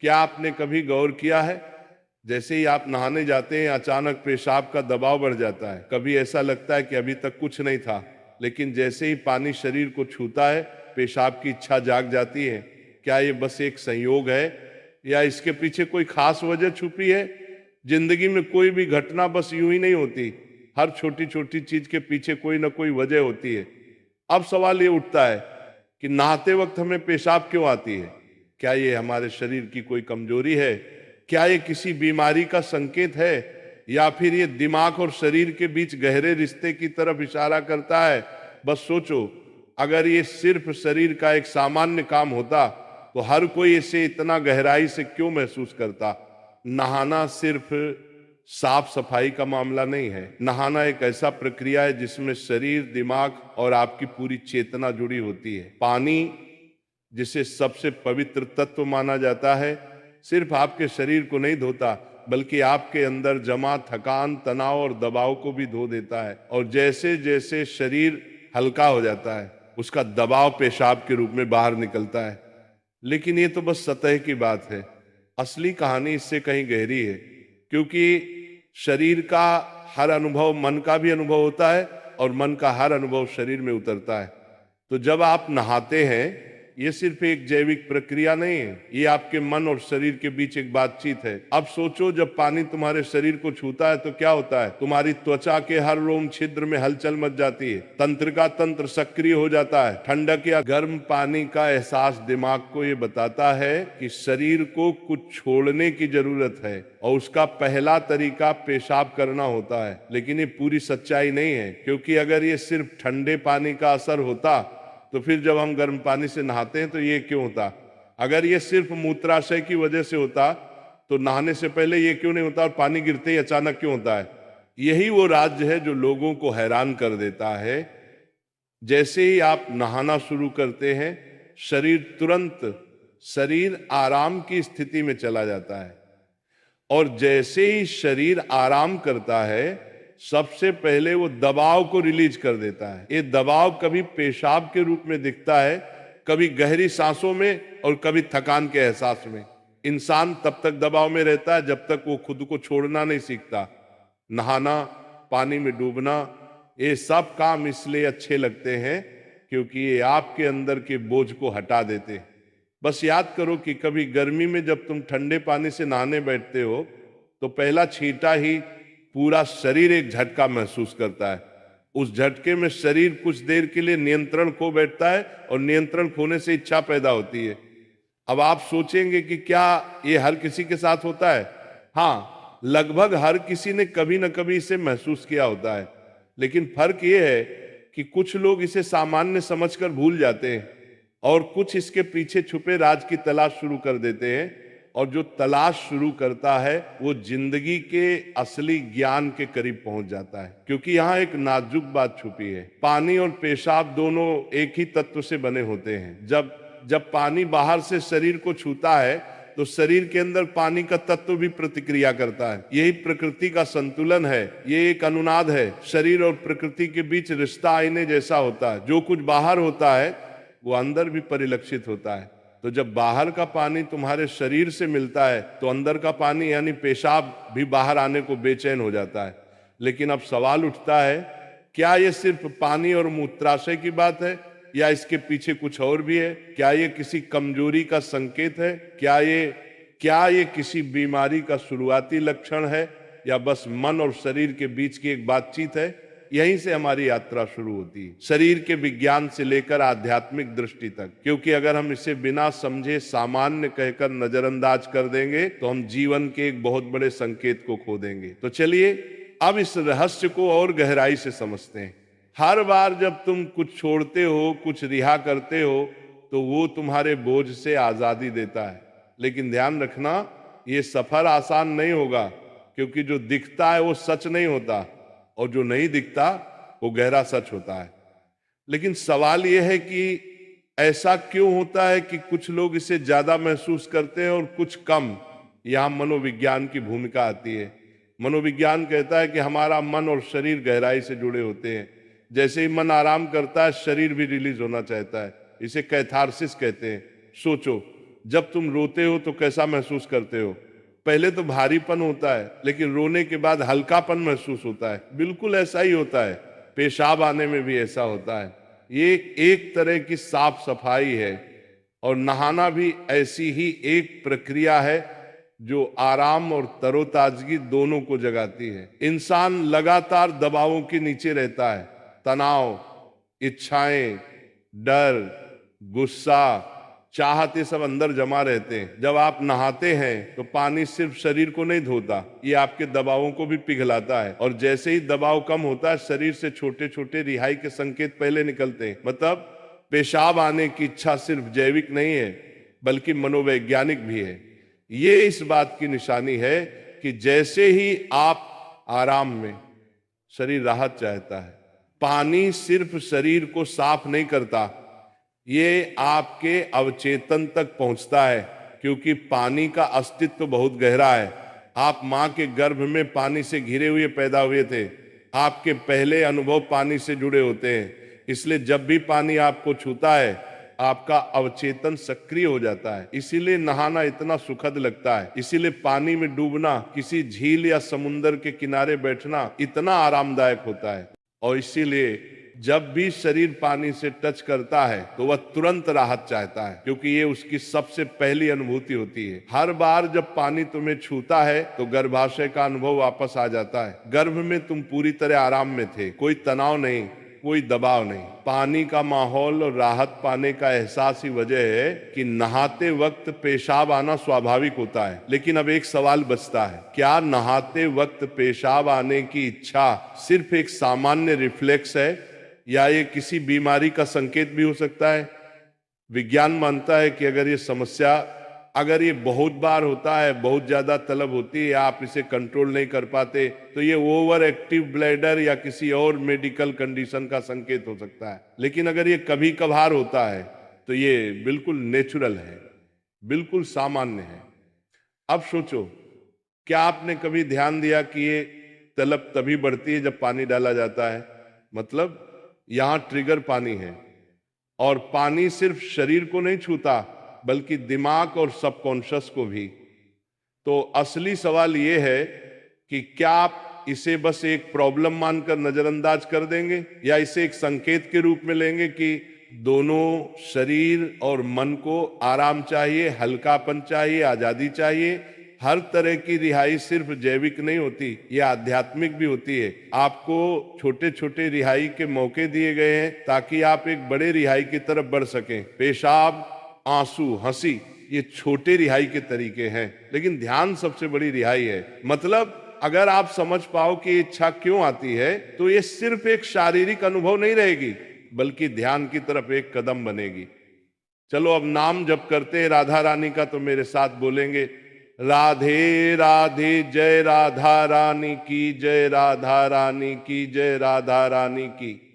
क्या आपने कभी गौर किया है, जैसे ही आप नहाने जाते हैं अचानक पेशाब का दबाव बढ़ जाता है। कभी ऐसा लगता है कि अभी तक कुछ नहीं था, लेकिन जैसे ही पानी शरीर को छूता है पेशाब की इच्छा जाग जाती है। क्या ये बस एक संयोग है या इसके पीछे कोई खास वजह छुपी है? जिंदगी में कोई भी घटना बस यूं ही नहीं होती, हर छोटी छोटी चीज के पीछे कोई ना कोई वजह होती है। अब सवाल ये उठता है कि नहाते वक्त हमें पेशाब क्यों आती है? क्या ये हमारे शरीर की कोई कमजोरी है? क्या ये किसी बीमारी का संकेत है, या फिर ये दिमाग और शरीर के बीच गहरे रिश्ते की तरफ इशारा करता है? बस सोचो, अगर ये सिर्फ शरीर का एक सामान्य काम होता तो हर कोई इसे इतना गहराई से क्यों महसूस करता? नहाना सिर्फ साफ सफाई का मामला नहीं है। नहाना एक ऐसा प्रक्रिया है जिसमें शरीर, दिमाग और आपकी पूरी चेतना जुड़ी होती है। पानी, जिसे सबसे पवित्र तत्व माना जाता है, सिर्फ आपके शरीर को नहीं धोता बल्कि आपके अंदर जमा थकान, तनाव और दबाव को भी धो देता है। और जैसे जैसे शरीर हल्का हो जाता है उसका दबाव पेशाब के रूप में बाहर निकलता है। लेकिन ये तो बस सतह की बात है, असली कहानी इससे कहीं गहरी है। क्योंकि शरीर का हर अनुभव मन का भी अनुभव होता है और मन का हर अनुभव शरीर में उतरता है। तो जब आप नहाते हैं ये सिर्फ एक जैविक प्रक्रिया नहीं है, ये आपके मन और शरीर के बीच एक बातचीत है। अब सोचो, जब पानी तुम्हारे शरीर को छूता है तो क्या होता है? तुम्हारी त्वचा के हर रोम छिद्र में हलचल मच जाती है, तंत्रिका तंत्र सक्रिय हो जाता है। ठंडक या गर्म पानी का एहसास दिमाग को ये बताता है कि शरीर को कुछ छोड़ने की जरूरत है, और उसका पहला तरीका पेशाब करना होता है। लेकिन ये पूरी सच्चाई नहीं है, क्योंकि अगर ये सिर्फ ठंडे पानी का असर होता तो फिर जब हम गर्म पानी से नहाते हैं तो ये क्यों होता? अगर ये सिर्फ मूत्राशय की वजह से होता तो नहाने से पहले ये क्यों नहीं होता, और पानी गिरते ही अचानक क्यों होता है? यही वो राज्य है जो लोगों को हैरान कर देता है। जैसे ही आप नहाना शुरू करते हैं शरीर आराम की स्थिति में चला जाता है, और जैसे ही शरीर आराम करता है सबसे पहले वो दबाव को रिलीज कर देता है। ये दबाव कभी पेशाब के रूप में दिखता है, कभी गहरी सांसों में, और कभी थकान के एहसास में। इंसान तब तक दबाव में रहता है जब तक वो खुद को छोड़ना नहीं सीखता। नहाना, पानी में डूबना, ये सब काम इसलिए अच्छे लगते हैं क्योंकि ये आपके अंदर के बोझ को हटा देते हैं। बस याद करो कि कभी गर्मी में जब तुम ठंडे पानी से नहाने बैठते हो तो पहला छींटा ही पूरा शरीर एक झटका महसूस करता है। उस झटके में शरीर कुछ देर के लिए नियंत्रण खो बैठता है, और नियंत्रण खोने से इच्छा पैदा होती है। अब आप सोचेंगे कि क्या ये हर किसी के साथ होता है? हाँ, लगभग हर किसी ने कभी ना कभी इसे महसूस किया होता है। लेकिन फर्क ये है कि कुछ लोग इसे सामान्य समझकर भूल जाते हैं, और कुछ इसके पीछे छुपे राज की तलाश शुरू कर देते हैं। और जो तलाश शुरू करता है वो जिंदगी के असली ज्ञान के करीब पहुंच जाता है। क्योंकि यहाँ एक नाजुक बात छुपी है, पानी और पेशाब दोनों एक ही तत्व से बने होते हैं। जब जब पानी बाहर से शरीर को छूता है तो शरीर के अंदर पानी का तत्व भी प्रतिक्रिया करता है। यही प्रकृति का संतुलन है, ये एक अनुनाद है। शरीर और प्रकृति के बीच रिश्ता आईने जैसा होता है, जो कुछ बाहर होता है वो अंदर भी परिलक्षित होता है। तो जब बाहर का पानी तुम्हारे शरीर से मिलता है तो अंदर का पानी यानी पेशाब भी बाहर आने को बेचैन हो जाता है। लेकिन अब सवाल उठता है, क्या ये सिर्फ पानी और मूत्राशय की बात है, या इसके पीछे कुछ और भी है? क्या ये किसी कमजोरी का संकेत है? क्या ये किसी बीमारी का शुरुआती लक्षण है, या बस मन और शरीर के बीच की एक बातचीत है? यहीं से हमारी यात्रा शुरू होती है, शरीर के विज्ञान से लेकर आध्यात्मिक दृष्टि तक। क्योंकि अगर हम इसे बिना समझे सामान्य कहकर नजरअंदाज कर देंगे तो हम जीवन के एक बहुत बड़े संकेत को खो देंगे। तो चलिए अब इस रहस्य को और गहराई से समझते हैं। हर बार जब तुम कुछ छोड़ते हो, कुछ रिहा करते हो, तो वो तुम्हारे बोझ से आजादी देता है। लेकिन ध्यान रखना, ये सफर आसान नहीं होगा, क्योंकि जो दिखता है वो सच नहीं होता, और जो नहीं दिखता वो गहरा सच होता है। लेकिन सवाल यह है कि ऐसा क्यों होता है कि कुछ लोग इसे ज्यादा महसूस करते हैं और कुछ कम? यहां मनोविज्ञान की भूमिका आती है। मनोविज्ञान कहता है कि हमारा मन और शरीर गहराई से जुड़े होते हैं। जैसे ही मन आराम करता है शरीर भी रिलीज होना चाहता है। इसे कैथारसिस कहते हैं। सोचो, जब तुम रोते हो तो कैसा महसूस करते हो? पहले तो भारीपन होता है, लेकिन रोने के बाद हल्कापन महसूस होता है। बिल्कुल ऐसा ही होता है, पेशाब आने में भी ऐसा होता है। ये एक तरह की साफ सफाई है, और नहाना भी ऐसी ही एक प्रक्रिया है जो आराम और तरोताजगी दोनों को जगाती है। इंसान लगातार दबावों के नीचे रहता है, तनाव, इच्छाएं, डर, गुस्सा, चाहत, ये सब अंदर जमा रहते हैं। जब आप नहाते हैं तो पानी सिर्फ शरीर को नहीं धोता, ये आपके दबावों को भी पिघलाता है। और जैसे ही दबाव कम होता है, शरीर से छोटे छोटे रिहाई के संकेत पहले निकलते हैं। मतलब पेशाब आने की इच्छा सिर्फ जैविक नहीं है, बल्कि मनोवैज्ञानिक भी है। ये इस बात की निशानी है कि जैसे ही आप आराम में, शरीर राहत चाहता है। पानी सिर्फ शरीर को साफ नहीं करता, ये आपके अवचेतन तक पहुंचता है, क्योंकि पानी का अस्तित्व बहुत गहरा है। आप मां के गर्भ में पानी से घिरे हुए पैदा हुए थे। आपके पहले अनुभव पानी से जुड़े होते हैं। इसलिए जब भी पानी आपको छूता है, आपका अवचेतन सक्रिय हो जाता है। इसीलिए नहाना इतना सुखद लगता है। इसीलिए पानी में डूबना, किसी झील या समुंदर के किनारे बैठना इतना आरामदायक होता है। और इसीलिए जब भी शरीर पानी से टच करता है तो वह तुरंत राहत चाहता है, क्योंकि ये उसकी सबसे पहली अनुभूति होती है। हर बार जब पानी तुम्हें छूता है तो गर्भाशय का अनुभव वापस आ जाता है। गर्भ में तुम पूरी तरह आराम में थे, कोई तनाव नहीं, कोई दबाव नहीं। पानी का माहौल और राहत पाने का एहसास ही वजह है कि नहाते वक्त पेशाब आना स्वाभाविक होता है। लेकिन अब एक सवाल बचता है, क्या नहाते वक्त पेशाब आने की इच्छा सिर्फ एक सामान्य रिफ्लेक्स है, या ये किसी बीमारी का संकेत भी हो सकता है? विज्ञान मानता है कि अगर ये बहुत बार होता है, बहुत ज्यादा तलब होती है, आप इसे कंट्रोल नहीं कर पाते, तो ये ओवर एक्टिव ब्लैडर या किसी और मेडिकल कंडीशन का संकेत हो सकता है। लेकिन अगर ये कभी कभार होता है तो ये बिल्कुल नेचुरल है, बिल्कुल सामान्य है। अब सोचो, क्या आपने कभी ध्यान दिया कि ये तलब तभी बढ़ती है जब पानी डाला जाता है? मतलब यहां ट्रिगर पानी है, और पानी सिर्फ शरीर को नहीं छूता, बल्कि दिमाग और सबकॉन्शियस को भी। तो असली सवाल यह है कि क्या आप इसे बस एक प्रॉब्लम मानकर नजरअंदाज कर देंगे, या इसे एक संकेत के रूप में लेंगे कि दोनों शरीर और मन को आराम चाहिए, हल्कापन चाहिए, आजादी चाहिए। हर तरह की रिहाई सिर्फ जैविक नहीं होती, ये आध्यात्मिक भी होती है। आपको छोटे छोटे रिहाई के मौके दिए गए हैं ताकि आप एक बड़े रिहाई की तरफ बढ़ सकें। पेशाब, आंसू, हंसी, ये छोटे रिहाई के तरीके हैं, लेकिन ध्यान सबसे बड़ी रिहाई है। मतलब अगर आप समझ पाओ कि इच्छा क्यों आती है, तो ये सिर्फ एक शारीरिक अनुभव नहीं रहेगी, बल्कि ध्यान की तरफ एक कदम बनेगी। चलो अब नाम जप करते हैं राधा रानी का, तो मेरे साथ बोलेंगे, राधे राधे, जय राधा रानी की जय, राधा रानी की जय, राधा रानी की।